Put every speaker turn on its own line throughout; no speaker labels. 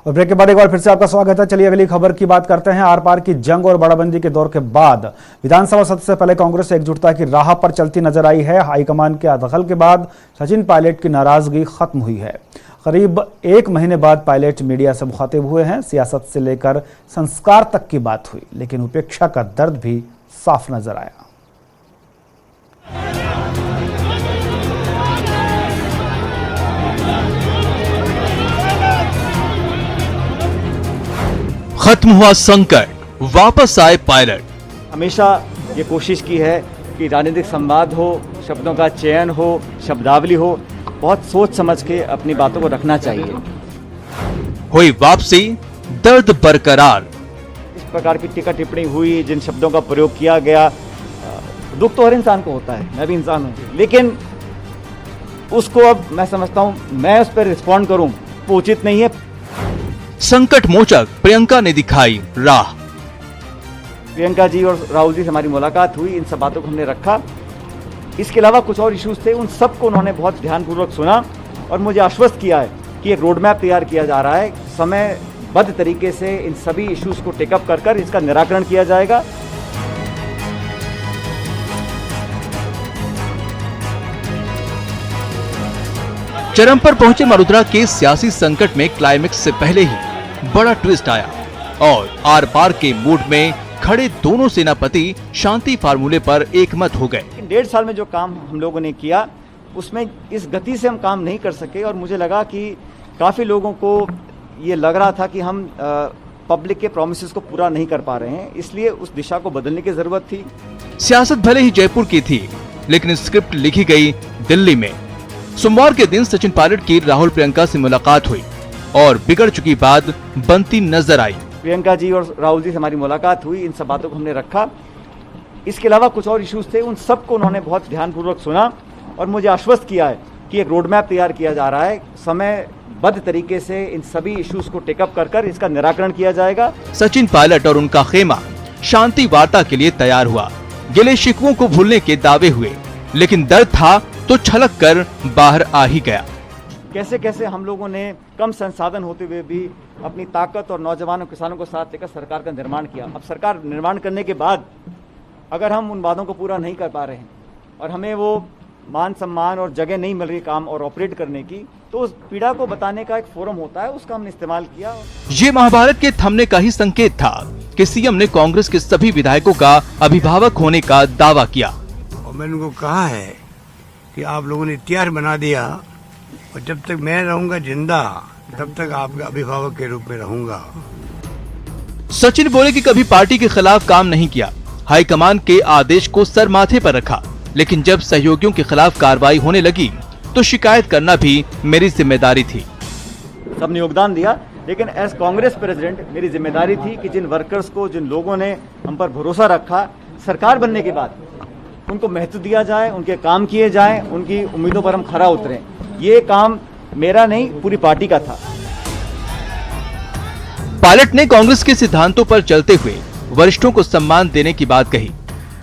और ब्रेक के बाद एक बार फिर से आपका स्वागत है। चलिए अगली खबर की बात करते हैं। आर पार की जंग और बड़ाबंदी के दौर के बाद विधानसभा सत्र से पहले कांग्रेस एकजुटता की राह पर चलती नजर आई है। हाईकमान के दखल के बाद सचिन पायलट की नाराजगी खत्म हुई है। करीब एक महीने बाद पायलट मीडिया से मुखातिब हुए हैं। सियासत से लेकर संस्कार तक की बात हुई, लेकिन उपेक्षा का दर्द भी साफ नजर आया।
खत्म हुआ संकट, वापस आए पायलट।
हमेशा ये कोशिश की है कि राजनीतिक संवाद हो, शब्दों का चयन हो, शब्दावली हो, बहुत सोच समझ के अपनी बातों को रखना चाहिए।
हुई वापसी, दर्द बरकरार।
इस प्रकार की टीका टिप्पणी हुई, जिन शब्दों का प्रयोग किया गया, दुख तो हर इंसान को होता है, मैं भी इंसान हूँ, लेकिन उसको अब मैं समझता हूँ मैं उस पर रिस्पॉन्ड करूँ वो उचित नहीं है।
संकट मोचक प्रियंका ने दिखाई राह।
प्रियंका जी और राहुल जी से हमारी मुलाकात हुई, इन सब बातों को हमने रखा। इसके अलावा कुछ और इश्यूज थे, उन सबको उन्होंने बहुत ध्यानपूर्वक सुना और मुझे आश्वस्त किया है कि एक रोड मैप तैयार किया जा रहा है। समयबद्ध तरीके से इन सभी इश्यूज को टेकअप कर इसका निराकरण किया जाएगा।
चरम पर पहुंचे मल्होत्रा के सियासी संकट में क्लाइमेक्स से पहले ही बड़ा ट्विस्ट आया और आर पार के मूड में खड़े दोनों सेनापति शांति फार्मूले पर एकमत हो गए।
1.5 साल में जो काम हम लोगों ने किया उसमें इस गति से हम काम नहीं कर सके और मुझे लगा कि काफी लोगों को ये लग रहा था कि हम पब्लिक के प्रोमिसेस को पूरा नहीं कर पा रहे हैं, इसलिए उस दिशा को बदलने की जरूरत थी।
सियासत भले ही जयपुर की थी, लेकिन स्क्रिप्ट लिखी गई दिल्ली में। सोमवार के दिन सचिन पायलट की राहुल प्रियंका से मुलाकात हुई और बिगड़ चुकी बात बनती नजर आई।
प्रियंका जी और राहुल जी से हमारी मुलाकात हुई, इन सब बातों को हमने रखा। इसके अलावा कुछ और इश्यूज थे, उन सबको उन्होंने बहुत ध्यानपूर्वक सुना और मुझे आश्वस्त किया है कि एक रोड मैप तैयार किया जा रहा है। समयबद्ध तरीके से इन सभी इश्यूज को टेकअप कर इसका निराकरण किया जाएगा।
सचिन पायलट और उनका खेमा शांति वार्ता के लिए तैयार हुआ। गिले शिकवों को भूलने के दावे हुए, लेकिन दर्द था तो छलक कर बाहर आ ही गया।
कैसे कैसे हम लोगों ने कम संसाधन होते हुए भी अपनी ताकत और नौजवानों किसानों को साथ लेकर सरकार का निर्माण किया। अब सरकार निर्माण करने के बाद अगर हम उन वादों को पूरा नहीं कर पा रहे हैं और हमें वो मान सम्मान और जगह नहीं मिल रही काम और ऑपरेट करने की, तो उस पीड़ा को बताने का एक फोरम होता है, उसका हमने इस्तेमाल किया।
ये महाभारत के थमने का ही संकेत था कि सीएम ने कांग्रेस के सभी विधायकों का अभिभावक होने का दावा किया।
और मैंने उनको कहा है कि आप लोगों ने इख्तियार बना दिया और जब तक मैं रहूंगा जिंदा तब तक आपका अभिभावक के रूप में रहूंगा।
सचिन बोले कि कभी पार्टी के खिलाफ काम नहीं किया, हाईकमान के आदेश को सर माथे पर रखा, लेकिन जब सहयोगियों के खिलाफ कार्रवाई होने लगी तो शिकायत करना भी मेरी जिम्मेदारी थी।
सबने योगदान दिया, लेकिन एज कांग्रेस प्रेसिडेंट मेरी जिम्मेदारी थी कि जिन वर्कर्स को, जिन लोगों ने हम पर भरोसा रखा, सरकार बनने के बाद उनको महत्व दिया जाए, उनके काम किए जाएं, उनकी उम्मीदों पर हम खरा उतरें। ये काम मेरा नहीं, पूरी पार्टी का था।
पायलट ने कांग्रेस के सिद्धांतों पर चलते हुए वरिष्ठों को सम्मान देने की बात कही।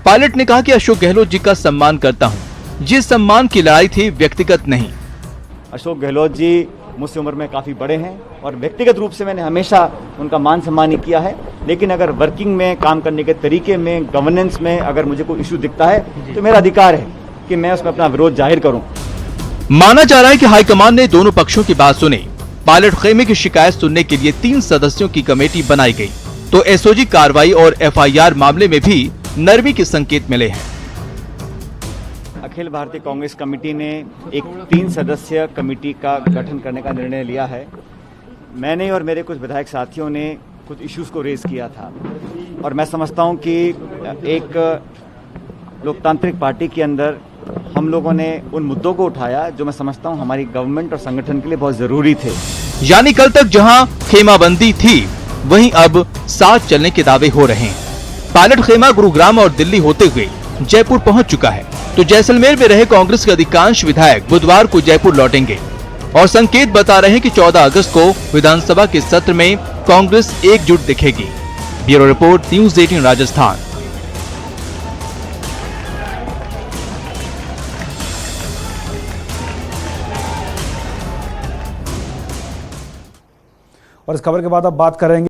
पायलट ने कहा कि अशोक गहलोत जी का सम्मान करता हूं। ये सम्मान की लड़ाई थी, व्यक्तिगत नहीं।
अशोक गहलोत जी मुझसे उम्र में काफी बड़े हैं और व्यक्तिगत रूप से मैंने हमेशा उनका मान सम्मान ही किया है, लेकिन अगर वर्किंग में, काम करने के तरीके में, गवर्नेंस में अगर मुझे कोई इशू दिखता है तो मेरा अधिकार है कि मैं उसमें अपना विरोध जाहिर करूं।
माना जा रहा है कि हाईकमान ने दोनों पक्षों की बात सुनी। पायलट खेमे की शिकायत सुनने के लिए 3 सदस्यों की कमेटी बनाई गई, तो एसओजी कार्रवाई और एफआईआर मामले में भी नरमी के संकेत मिले हैं।
अखिल भारतीय कांग्रेस कमेटी ने एक 3 सदस्यीय कमेटी का गठन करने का निर्णय लिया है। मैंने और मेरे कुछ विधायक साथियों ने कुछ इश्यूज को रेज किया था और मैं समझता हूं कि एक लोकतांत्रिक पार्टी के अंदर हम लोगों ने उन मुद्दों को उठाया जो मैं समझता हूं हमारी गवर्नमेंट और संगठन के लिए बहुत जरूरी थे।
यानी कल तक जहां खेमाबंदी थी, वहीं अब साथ चलने के दावे हो रहे हैं। पायलट खेमा गुरुग्राम और दिल्ली होते हुए जयपुर पहुंच चुका है, तो जैसलमेर में रहे कांग्रेस के अधिकांश विधायक बुधवार को जयपुर लौटेंगे और संकेत बता रहे हैं कि 14 अगस्त को विधानसभा के सत्र में कांग्रेस एकजुट दिखेगी। Bureau report, news 18 Rajasthan.
और इस खबर के बाद अब बात करेंगे